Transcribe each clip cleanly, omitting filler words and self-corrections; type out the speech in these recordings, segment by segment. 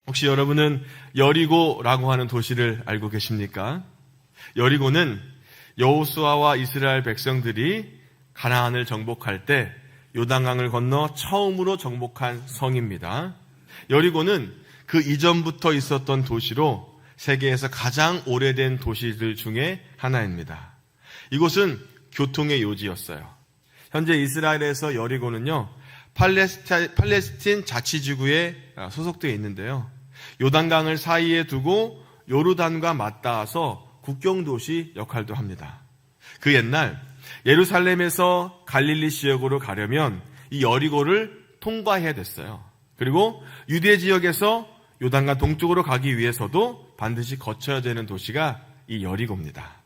혹시 여러분은 여리고라고 하는 도시를 알고 계십니까? 여리고는 여호수아와 이스라엘 백성들이 가나안을 정복할 때 요단강을 건너 처음으로 정복한 성입니다. 여리고는 그 이전부터 있었던 도시로 세계에서 가장 오래된 도시들 중에 하나입니다. 이곳은 교통의 요지였어요. 현재 이스라엘에서 여리고는요, 팔레스틴 자치지구에 소속되어 있는데요. 요단강을 사이에 두고 요르단과 맞닿아서 국경도시 역할도 합니다. 그 옛날 예루살렘에서 갈릴리 지역으로 가려면 이 여리고를 통과해야 됐어요. 그리고 유대 지역에서 요단강 동쪽으로 가기 위해서도 반드시 거쳐야 되는 도시가 이 여리고입니다.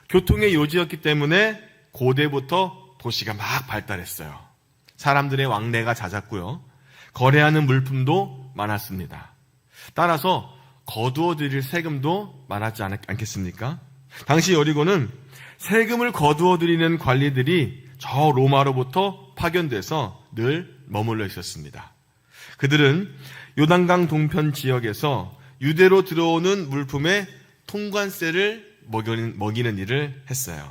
교통의 요지였기 때문에 고대부터 도시가 막 발달했어요. 사람들의 왕래가 잦았고요. 거래하는 물품도 많았습니다. 따라서 거두어 드릴 세금도 많았지 않겠습니까? 당시 여리고는 세금을 거두어 드리는 관리들이 저 로마로부터 파견돼서 늘 머물러 있었습니다. 그들은 요단강 동편 지역에서 유대로 들어오는 물품의 통관세를 먹이는 일을 했어요.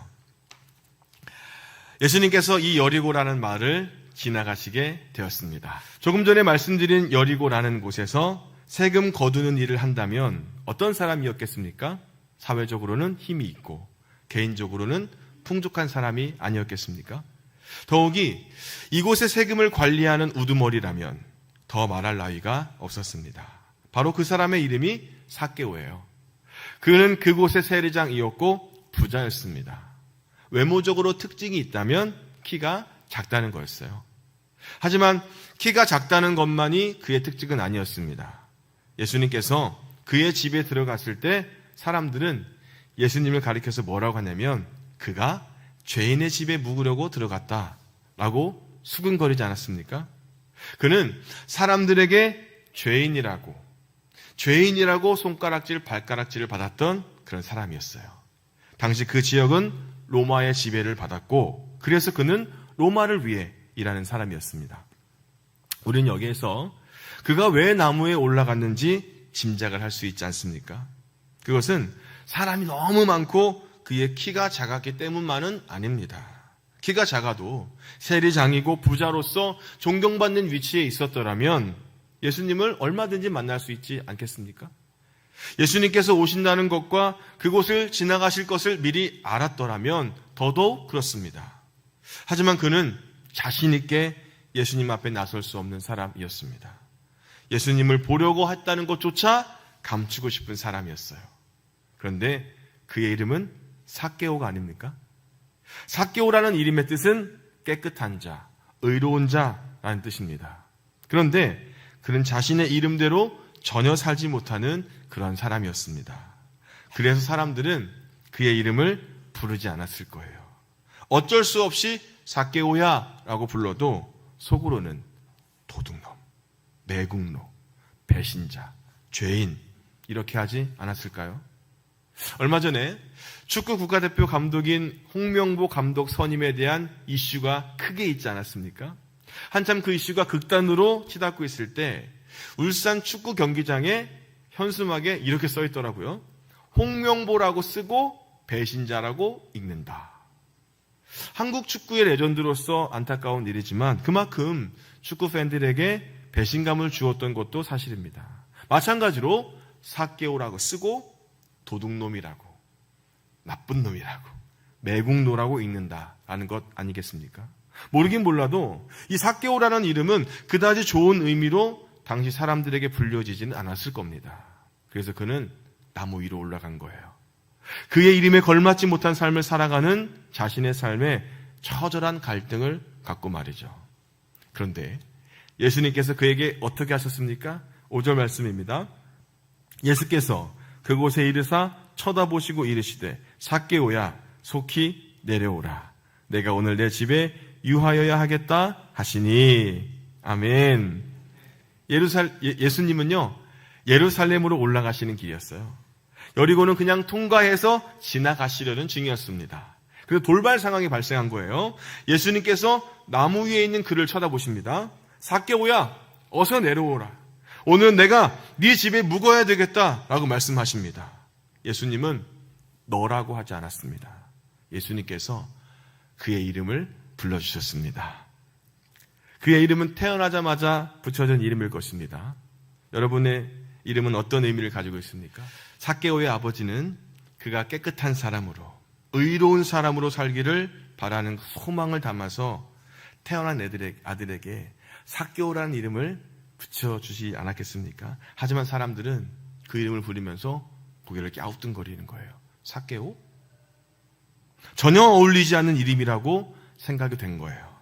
예수님께서 이 여리고라는 말을 지나가시게 되었습니다. 조금 전에 말씀드린 여리고라는 곳에서 세금 거두는 일을 한다면 어떤 사람이었겠습니까? 사회적으로는 힘이 있고 개인적으로는 풍족한 사람이 아니었겠습니까? 더욱이 이곳의 세금을 관리하는 우두머리라면 더 말할 나위가 없었습니다. 바로 그 사람의 이름이 삭개오예요. 그는 그곳의 세리장이었고 부자였습니다. 외모적으로 특징이 있다면 키가 작다는 거였어요. 하지만 키가 작다는 것만이 그의 특징은 아니었습니다. 예수님께서 그의 집에 들어갔을 때 사람들은 예수님을 가리켜서 뭐라고 하냐면 그가 죄인의 집에 묵으려고 들어갔다라고 수근거리지 않았습니까? 그는 사람들에게 죄인이라고 손가락질, 발가락질을 받았던 그런 사람이었어요. 당시 그 지역은 로마의 지배를 받았고 그래서 그는 로마를 위해 일하는 사람이었습니다. 우리는 여기에서 그가 왜 나무에 올라갔는지 짐작을 할 수 있지 않습니까? 그것은 사람이 너무 많고 그의 키가 작았기 때문만은 아닙니다. 키가 작아도 세리장이고 부자로서 존경받는 위치에 있었더라면 예수님을 얼마든지 만날 수 있지 않겠습니까? 예수님께서 오신다는 것과 그곳을 지나가실 것을 미리 알았더라면 더더욱 그렇습니다. 하지만 그는 자신 있게 예수님 앞에 나설 수 없는 사람이었습니다. 예수님을 보려고 했다는 것조차 감추고 싶은 사람이었어요. 그런데 그의 이름은 삭개오가 아닙니까? 삭개오라는 이름의 뜻은 깨끗한 자, 의로운 자라는 뜻입니다. 그런데 그는 자신의 이름대로 전혀 살지 못하는 그런 사람이었습니다. 그래서 사람들은 그의 이름을 부르지 않았을 거예요. 어쩔 수 없이 삭개오야 라고 불러도 속으로는 도둑놈, 매국노, 배신자, 죄인 이렇게 하지 않았을까요? 얼마 전에 축구 국가대표 감독인 홍명보 감독 선임에 대한 이슈가 크게 있지 않았습니까? 한참 그 이슈가 극단으로 치닫고 있을 때 울산 축구 경기장에 현수막에 이렇게 써 있더라고요. 홍명보라고 쓰고 배신자라고 읽는다. 한국 축구의 레전드로서 안타까운 일이지만 그만큼 축구 팬들에게 배신감을 주었던 것도 사실입니다. 마찬가지로 삭개오라고 쓰고 도둑놈이라고, 나쁜 놈이라고, 매국노라고 읽는다라는 것 아니겠습니까? 모르긴 몰라도 이 삭개오라는 이름은 그다지 좋은 의미로 당시 사람들에게 불려지지는 않았을 겁니다. 그래서 그는 나무 위로 올라간 거예요. 그의 이름에 걸맞지 못한 삶을 살아가는 자신의 삶에 처절한 갈등을 갖고 말이죠. 그런데 예수님께서 그에게 어떻게 하셨습니까? 5절 말씀입니다. 예수께서 그곳에 이르사 쳐다보시고 이르시되 삭개오야 속히 내려오라. 내가 오늘 내 집에 유하여야 하겠다 하시니. 아멘. 예수님은요 예루살렘으로 올라가시는 길이었어요. 여리고는 그냥 통과해서 지나가시려는 중이었습니다. 그래서 돌발 상황이 발생한 거예요. 예수님께서 나무 위에 있는 그를 쳐다보십니다. 삭개오야 어서 내려오라. 오늘 내가 네 집에 묵어야 되겠다라고 말씀하십니다. 예수님은 너라고 하지 않았습니다. 예수님께서 그의 이름을 불러주셨습니다. 그의 이름은 태어나자마자 붙여진 이름일 것입니다. 여러분의 이름은 어떤 의미를 가지고 있습니까? 삭개오의 아버지는 그가 깨끗한 사람으로, 의로운 사람으로 살기를 바라는 소망을 담아서 태어난 아들에게 삭개오라는 이름을 붙여주지 않았겠습니까? 하지만 사람들은 그 이름을 부르면서 고개를 갸우뚱거리는 거예요. 삭개오? 전혀 어울리지 않는 이름이라고 생각이 된 거예요.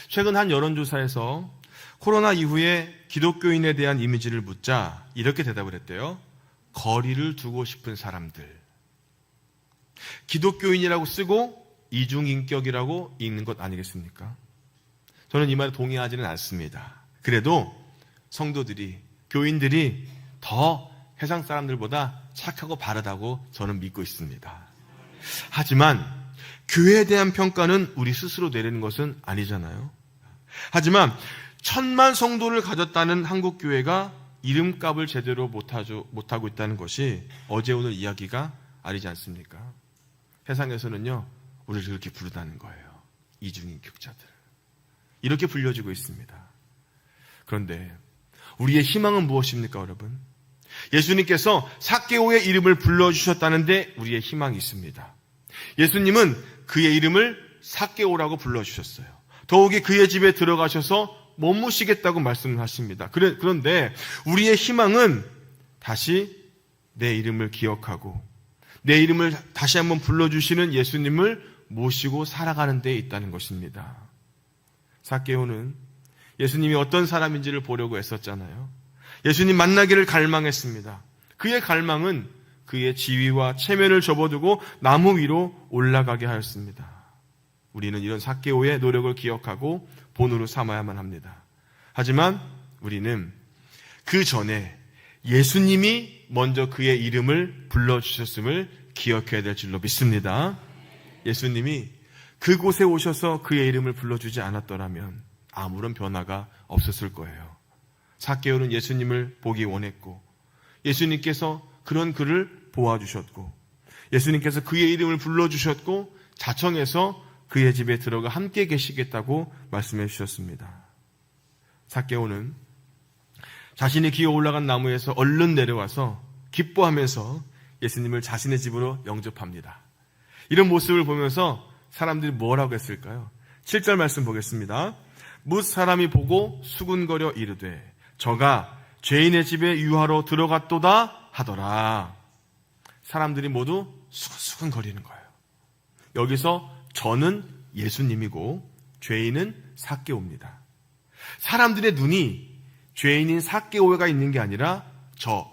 최근 한 여론조사에서 코로나 이후에 기독교인에 대한 이미지를 묻자 이렇게 대답을 했대요. 거리를 두고 싶은 사람들. 기독교인이라고 쓰고 이중인격이라고 읽는 것 아니겠습니까? 저는 이 말에 동의하지는 않습니다. 그래도 성도들이, 교인들이 더 세상 사람들보다 착하고 바르다고 저는 믿고 있습니다. 하지만 교회에 대한 평가는 우리 스스로 내리는 것은 아니잖아요. 하지만 1000만 성도를 가졌다는 한국교회가 이름값을 제대로 못하고 있다는 것이 어제 오늘 이야기가 아니지 않습니까? 세상에서는요, 우리를 그렇게 부르다는 거예요. 이중인격자들. 이렇게 불려지고 있습니다. 그런데 우리의 희망은 무엇입니까, 여러분? 예수님께서 삭개오의 이름을 불러주셨다는데 우리의 희망이 있습니다. 예수님은 그의 이름을 삭개오라고 불러주셨어요. 더욱이 그의 집에 들어가셔서 머무시겠다고 말씀하십니다. 그런데 우리의 희망은 다시 내 이름을 기억하고 내 이름을 다시 한번 불러주시는 예수님을 모시고 살아가는 데 있다는 것입니다. 삭개오는 예수님이 어떤 사람인지를 보려고 애썼잖아요. 예수님 만나기를 갈망했습니다. 그의 갈망은 그의 지위와 체면을 접어두고 나무 위로 올라가게 하였습니다. 우리는 이런 삭개오의 노력을 기억하고 본으로 삼아야만 합니다. 하지만 우리는 그 전에 예수님이 먼저 그의 이름을 불러주셨음을 기억해야 될 줄로 믿습니다. 예수님이 그곳에 오셔서 그의 이름을 불러주지 않았더라면 아무런 변화가 없었을 거예요. 삭개오는 예수님을 보기 원했고 예수님께서 그런 그를 보아주셨고 예수님께서 그의 이름을 불러주셨고 자청해서 그의 집에 들어가 함께 계시겠다고 말씀해 주셨습니다. 삭개오는 자신이 기어 올라간 나무에서 얼른 내려와서 기뻐하면서 예수님을 자신의 집으로 영접합니다. 이런 모습을 보면서 사람들이 뭐라고 했을까요? 7절 말씀 보겠습니다. 뭇 사람이 보고 수군거려 이르되 저가 죄인의 집에 유하러 들어갔도다 하더라. 사람들이 모두 수근수근거리는 거예요. 여기서 저는 예수님이고 죄인은 삭개오입니다. 사람들의 눈이 죄인인 삭개오가 있는 게 아니라 저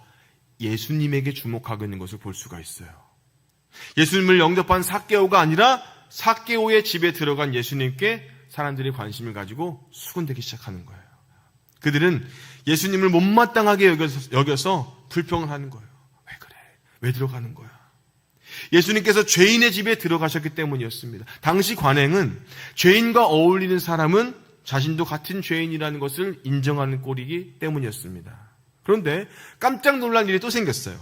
예수님에게 주목하고 있는 것을 볼 수가 있어요. 예수님을 영접한 삭개오가 아니라 삭개오의 집에 들어간 예수님께 사람들이 관심을 가지고 수군대기 시작하는 거예요. 그들은 예수님을 못마땅하게 여겨서 불평을 하는 거예요. 왜 그래? 왜 들어가는 거야? 예수님께서 죄인의 집에 들어가셨기 때문이었습니다. 당시 관행은 죄인과 어울리는 사람은 자신도 같은 죄인이라는 것을 인정하는 꼴이기 때문이었습니다. 그런데 깜짝 놀란 일이 또 생겼어요.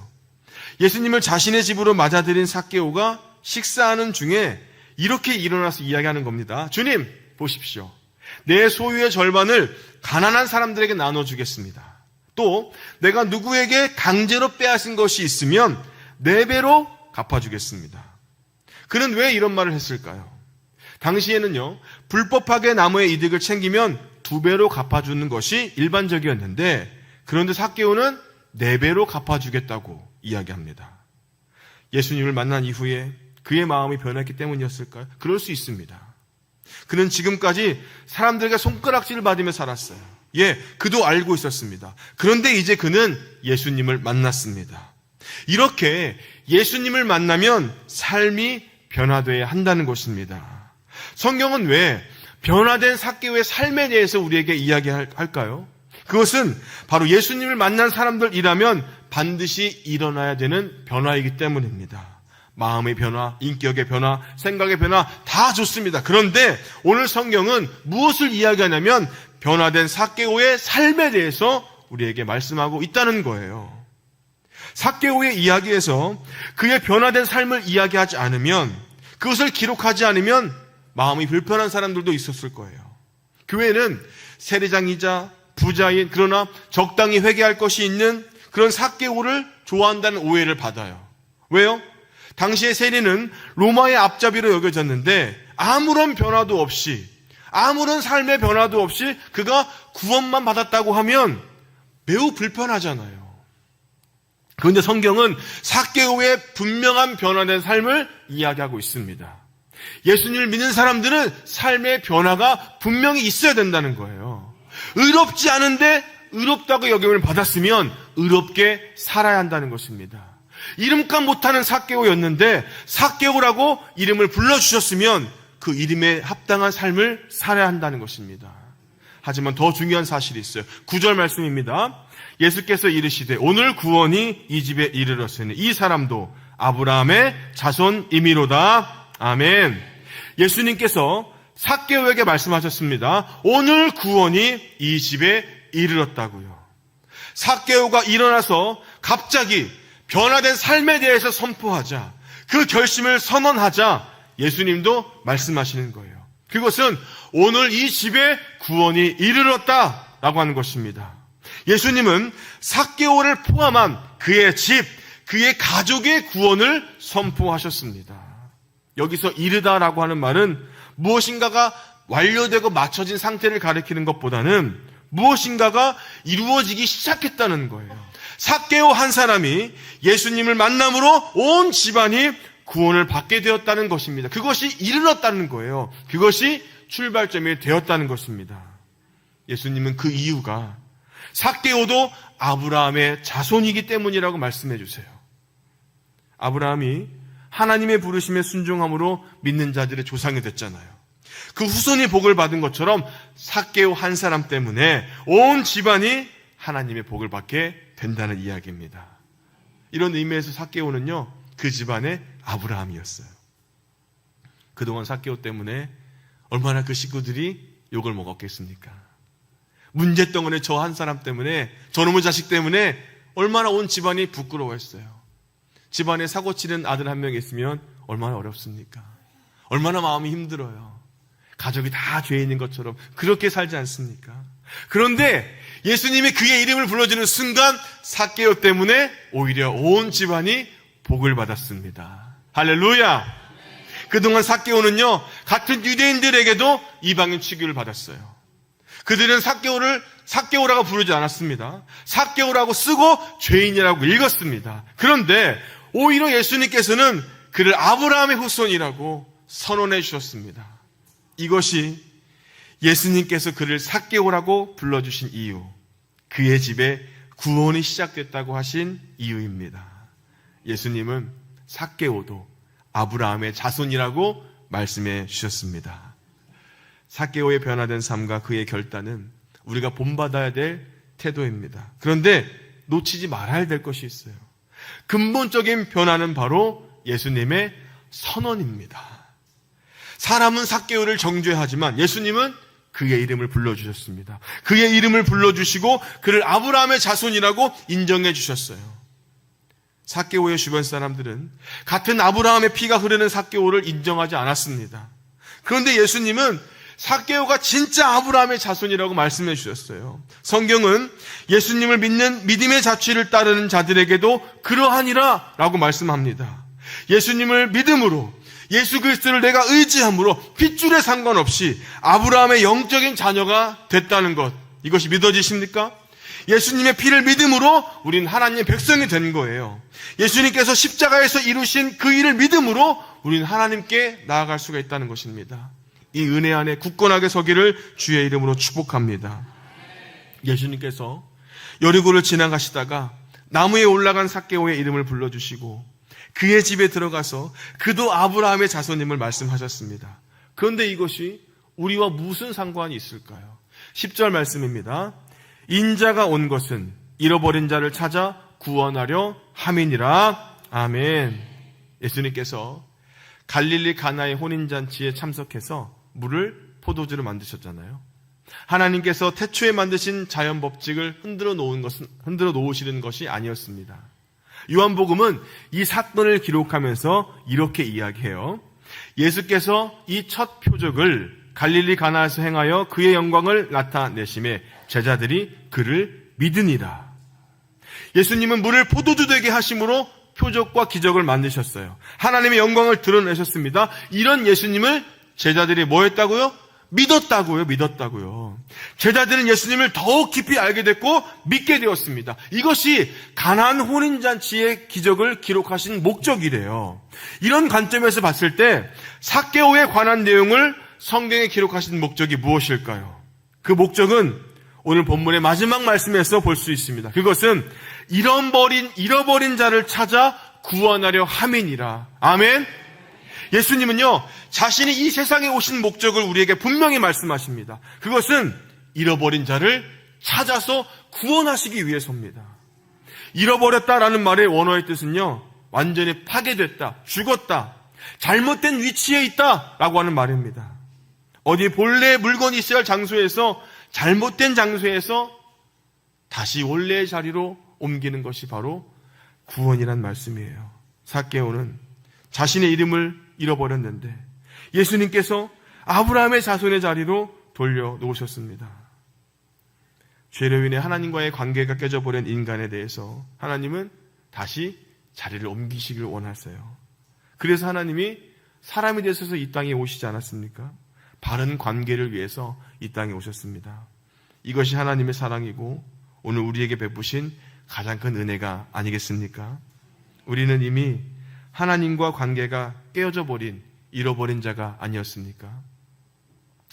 예수님을 자신의 집으로 맞아들인 삭개오가 식사하는 중에 이렇게 일어나서 이야기하는 겁니다. 주님, 보십시오. 내 소유의 절반을 가난한 사람들에게 나눠주겠습니다. 또 내가 누구에게 강제로 빼앗은 것이 있으면 4배로 갚아주겠습니다. 그는 왜 이런 말을 했을까요? 당시에는요, 불법하게 나무의 이득을 챙기면 2배로 갚아주는 것이 일반적이었는데 그런데 삭개오는 4배로 갚아주겠다고 이야기합니다. 예수님을 만난 이후에 그의 마음이 변했기 때문이었을까요? 그럴 수 있습니다. 그는 지금까지 사람들에게 손가락질을 받으며 살았어요. 그도 알고 있었습니다. 그런데 이제 그는 예수님을 만났습니다. 이렇게 예수님을 만나면 삶이 변화되어야 한다는 것입니다. 성경은 왜 변화된 삭개오의 삶에 대해서 우리에게 이야기할까요? 그것은 바로 예수님을 만난 사람들이라면 반드시 일어나야 되는 변화이기 때문입니다. 마음의 변화, 인격의 변화, 생각의 변화 다 좋습니다. 그런데 오늘 성경은 무엇을 이야기하냐면 변화된 삭개오의 삶에 대해서 우리에게 말씀하고 있다는 거예요. 삭개오의 이야기에서 그의 변화된 삶을 이야기하지 않으면, 그것을 기록하지 않으면 마음이 불편한 사람들도 있었을 거예요. 교회는 세리장이자 부자인, 그러나 적당히 회개할 것이 있는 그런 삭개오를 좋아한다는 오해를 받아요. 왜요? 당시의 세리는 로마의 앞잡이로 여겨졌는데 아무런 변화도 없이, 아무런 삶의 변화도 없이 그가 구원만 받았다고 하면 매우 불편하잖아요. 그런데 성경은 삭개오의 분명한 변화된 삶을 이야기하고 있습니다. 예수님을 믿는 사람들은 삶의 변화가 분명히 있어야 된다는 거예요. 의롭지 않은데 의롭다고 여김을 받았으면 의롭게 살아야 한다는 것입니다. 이름값 못하는 삭개오였는데 삭개오라고 이름을 불러주셨으면 그 이름에 합당한 삶을 살아야 한다는 것입니다. 하지만 더 중요한 사실이 있어요. 9절 말씀입니다. 예수께서 이르시되 오늘 구원이 이 집에 이르렀으니 이 사람도 아브라함의 자손이미로다. 아멘. 예수님께서 삭개오에게 말씀하셨습니다. 오늘 구원이 이 집에 이르렀다고요. 삭개오가 일어나서 갑자기 변화된 삶에 대해서 선포하자, 그 결심을 선언하자 예수님도 말씀하시는 거예요. 그것은 오늘 이 집에 구원이 이르렀다라고 하는 것입니다. 예수님은 삭개오를 포함한 그의 집, 그의 가족의 구원을 선포하셨습니다. 여기서 이르다라고 하는 말은 무엇인가가 완료되고 맞춰진 상태를 가리키는 것보다는 무엇인가가 이루어지기 시작했다는 거예요. 삭개오 한 사람이 예수님을 만남으로 온 집안이 구원을 받게 되었다는 것입니다. 그것이 이르렀다는 거예요. 그것이 출발점이 되었다는 것입니다. 예수님은 그 이유가 삭개오도 아브라함의 자손이기 때문이라고 말씀해 주세요. 아브라함이 하나님의 부르심에 순종함으로 믿는 자들의 조상이 됐잖아요. 그 후손이 복을 받은 것처럼 삭개오 한 사람 때문에 온 집안이 하나님의 복을 받게 된다는 이야기입니다. 이런 의미에서 삭개오는요, 그 집안의 아브라함이었어요. 그동안 삭개오 때문에 얼마나 그 식구들이 욕을 먹었겠습니까? 문제덩어리 저 한 사람 때문에, 저놈의 자식 때문에 얼마나 온 집안이 부끄러워했어요. 집안에 사고치는 아들 한 명 있으면 얼마나 어렵습니까? 얼마나 마음이 힘들어요. 가족이 다 죄인인 것처럼 그렇게 살지 않습니까? 그런데 예수님이 그의 이름을 불러주는 순간 삭개오 때문에 오히려 온 집안이 복을 받았습니다. 할렐루야! 그동안 삭개오는요, 같은 유대인들에게도 이방인 취급을 받았어요. 그들은 삭개오를 삭개오라고 부르지 않았습니다. 삭개오라고 쓰고 죄인이라고 읽었습니다. 그런데 오히려 예수님께서는 그를 아브라함의 후손이라고 선언해 주셨습니다. 이것이 예수님께서 그를 삭개오라고 불러주신 이유, 그의 집에 구원이 시작됐다고 하신 이유입니다. 예수님은 삭개오도 아브라함의 자손이라고 말씀해 주셨습니다. 삭개오의 변화된 삶과 그의 결단은 우리가 본받아야 될 태도입니다. 그런데 놓치지 말아야 될 것이 있어요. 근본적인 변화는 바로 예수님의 선언입니다. 사람은 삭개오를 정죄하지만 예수님은 그의 이름을 불러주셨습니다. 그의 이름을 불러주시고 그를 아브라함의 자손이라고 인정해 주셨어요. 삭개오의 주변 사람들은 같은 아브라함의 피가 흐르는 삭개오를 인정하지 않았습니다. 그런데 예수님은 삭개오가 진짜 아브라함의 자손이라고 말씀해 주셨어요. 성경은 예수님을 믿는 믿음의 자취를 따르는 자들에게도 그러하니라 라고 말씀합니다. 예수님을 믿음으로, 예수 그리스도를 내가 의지함으로 핏줄에 상관없이 아브라함의 영적인 자녀가 됐다는 것, 이것이 믿어지십니까? 예수님의 피를 믿음으로 우린 하나님의 백성이 된 거예요. 예수님께서 십자가에서 이루신 그 일을 믿음으로 우린 하나님께 나아갈 수가 있다는 것입니다. 이 은혜 안에 굳건하게 서기를 주의 이름으로 축복합니다. 예수님께서 여리고를 지나가시다가 나무에 올라간 삭개오의 이름을 불러주시고 그의 집에 들어가서 그도 아브라함의 자손임을 말씀하셨습니다. 그런데 이것이 우리와 무슨 상관이 있을까요? 10절 말씀입니다. 인자가 온 것은 잃어버린 자를 찾아 구원하려 함이니라. 아멘. 예수님께서 갈릴리 가나의 혼인잔치에 참석해서 물을 포도주로 만드셨잖아요. 하나님께서 태초에 만드신 자연 법칙을 흔들어 놓으시는 것이 아니었습니다. 요한복음은 이 사건을 기록하면서 이렇게 이야기해요. 예수께서 이 첫 표적을 갈릴리 가나에서 행하여 그의 영광을 나타내심에 제자들이 그를 믿으니라. 예수님은 물을 포도주 되게 하심으로 표적과 기적을 만드셨어요. 하나님의 영광을 드러내셨습니다. 이런 예수님을 제자들이 뭐 했다고요? 믿었다고요. 제자들은 예수님을 더욱 깊이 알게 됐고 믿게 되었습니다. 이것이 가나안 혼인잔치의 기적을 기록하신 목적이래요. 이런 관점에서 봤을 때 삭개오에 관한 내용을 성경에 기록하신 목적이 무엇일까요? 그 목적은 오늘 본문의 마지막 말씀에서 볼 수 있습니다. 그것은 잃어버린 자를 찾아 구원하려 함이니라. 아멘. 예수님은요, 자신이 이 세상에 오신 목적을 우리에게 분명히 말씀하십니다. 그것은 잃어버린 자를 찾아서 구원하시기 위해서입니다. 잃어버렸다라는 말의 원어의 뜻은요, 완전히 파괴됐다, 죽었다, 잘못된 위치에 있다라고 하는 말입니다. 어디 본래 물건이 있어야 할 장소에서 잘못된 장소에서 다시 원래의 자리로 옮기는 것이 바로 구원이란 말씀이에요. 삭개오는 자신의 이름을 잃어버렸는데 예수님께서 아브라함의 자손의 자리로 돌려놓으셨습니다. 죄로 인해 하나님과의 관계가 깨져버린 인간에 대해서 하나님은 다시 자리를 옮기시길 원하세요. 그래서 하나님이 사람이 되셔서 이 땅에 오시지 않았습니까? 바른 관계를 위해서 이 땅에 오셨습니다. 이것이 하나님의 사랑이고 오늘 우리에게 베푸신 가장 큰 은혜가 아니겠습니까? 우리는 이미 하나님과 관계가 깨어져 버린, 잃어버린 자가 아니었습니까?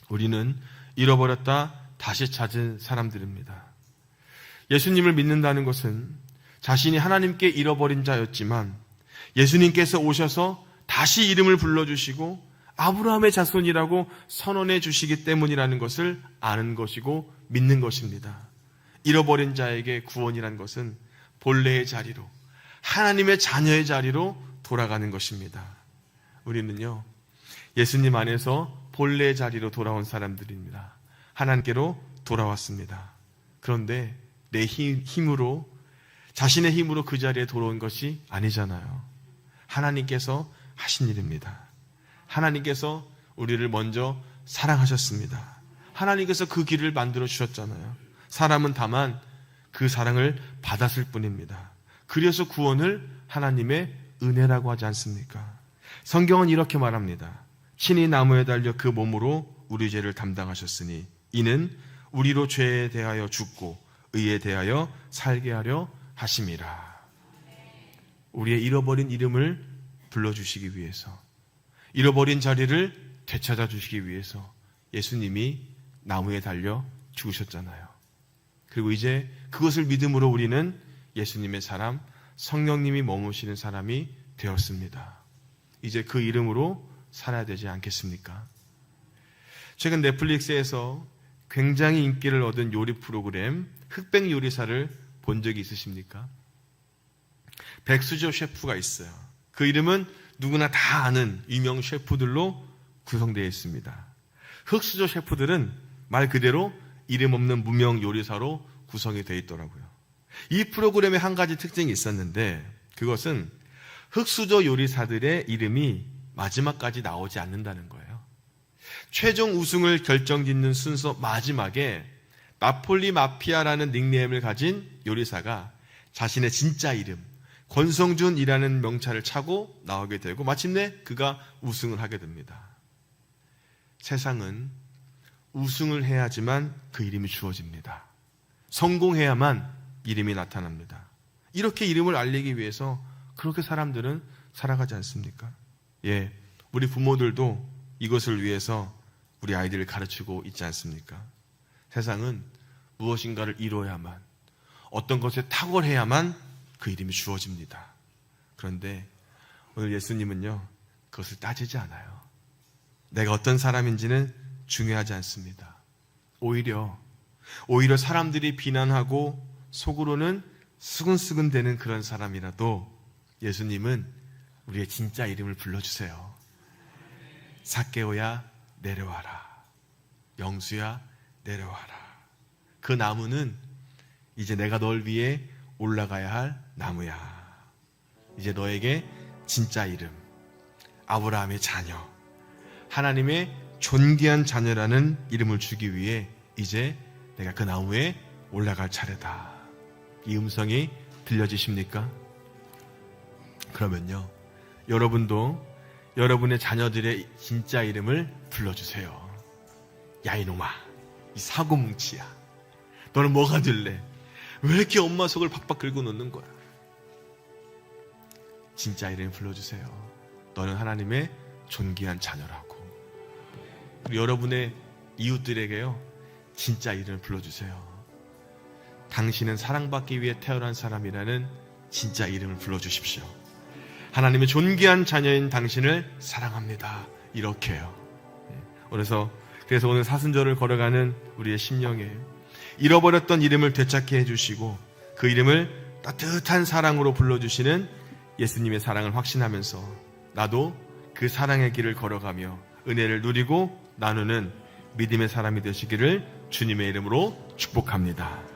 우리는 잃어버렸다 다시 찾은 사람들입니다. 예수님을 믿는다는 것은 자신이 하나님께 잃어버린 자였지만 예수님께서 오셔서 다시 이름을 불러주시고 아브라함의 자손이라고 선언해 주시기 때문이라는 것을 아는 것이고 믿는 것입니다. 잃어버린 자에게 구원이란 것은 본래의 자리로, 하나님의 자녀의 자리로 돌아가는 것입니다. 우리는요, 예수님 안에서 본래의 자리로 돌아온 사람들입니다. 하나님께로 돌아왔습니다. 그런데 내 힘으로, 자신의 힘으로 그 자리에 돌아온 것이 아니잖아요. 하나님께서 하신 일입니다. 하나님께서 우리를 먼저 사랑하셨습니다. 하나님께서 그 길을 만들어 주셨잖아요. 사람은 다만 그 사랑을 받았을 뿐입니다. 그래서 구원을 하나님의 은혜라고 하지 않습니까? 성경은 이렇게 말합니다. 친히 나무에 달려 그 몸으로 우리 죄를 담당하셨으니 이는 우리로 죄에 대하여 죽고 의에 대하여 살게 하려 하심이라. 우리의 잃어버린 이름을 불러주시기 위해서, 잃어버린 자리를 되찾아 주시기 위해서 예수님이 나무에 달려 죽으셨잖아요. 그리고 이제 그것을 믿음으로 우리는 예수님의 사람, 성령님이 머무시는 사람이 되었습니다. 이제 그 이름으로 살아야 되지 않겠습니까? 최근 넷플릭스에서 굉장히 인기를 얻은 요리 프로그램 흑백 요리사를 본 적이 있으십니까? 백수저 셰프가 있어요. 그 이름은 누구나 다 아는 유명 셰프들로 구성되어 있습니다. 흑수저 셰프들은 말 그대로 이름 없는 무명 요리사로 구성이 되어 있더라고요. 이 프로그램에 한 가지 특징이 있었는데 그것은 흑수저 요리사들의 이름이 마지막까지 나오지 않는다는 거예요. 최종 우승을 결정짓는 순서 마지막에 나폴리 마피아라는 닉네임을 가진 요리사가 자신의 진짜 이름 권성준이라는 명찰을 차고 나오게 되고 마침내 그가 우승을 하게 됩니다. 세상은 우승을 해야지만 그 이름이 주어집니다. 성공해야만 이름이 나타납니다. 이렇게 이름을 알리기 위해서 그렇게 사람들은 살아가지 않습니까? 예, 우리 부모들도 이것을 위해서 우리 아이들을 가르치고 있지 않습니까? 세상은 무엇인가를 이뤄야만, 어떤 것에 탁월해야만 그 이름이 주어집니다. 그런데 오늘 예수님은요, 그것을 따지지 않아요. 내가 어떤 사람인지는 중요하지 않습니다. 오히려 사람들이 비난하고 속으로는 수근수근 되는 그런 사람이라도 예수님은 우리의 진짜 이름을 불러주세요. 삭개오야 내려와라. 영수야 내려와라. 그 나무는 이제 내가 널 위해 올라가야 할 나무야. 이제 너에게 진짜 이름, 아브라함의 자녀, 하나님의 존귀한 자녀라는 이름을 주기 위해 이제 내가 그 나무에 올라갈 차례다. 이 음성이 들려지십니까? 그러면요, 여러분도 여러분의 자녀들의 진짜 이름을 불러주세요. 야 이놈아, 이 사고뭉치야, 너는 뭐가 될래? 왜 이렇게 엄마 속을 박박 긁고 놓는 거야? 진짜 이름 불러주세요. 너는 하나님의 존귀한 자녀라고. 그리고 여러분의 이웃들에게요, 진짜 이름을 불러주세요. 당신은 사랑받기 위해 태어난 사람이라는 진짜 이름을 불러주십시오. 하나님의 존귀한 자녀인 당신을 사랑합니다. 이렇게요. 그래서 오늘 사순절을 걸어가는 우리의 심령에 잃어버렸던 이름을 되찾게 해주시고 그 이름을 따뜻한 사랑으로 불러주시는 예수님의 사랑을 확신하면서 나도 그 사랑의 길을 걸어가며 은혜를 누리고 나누는 믿음의 사람이 되시기를 주님의 이름으로 축복합니다.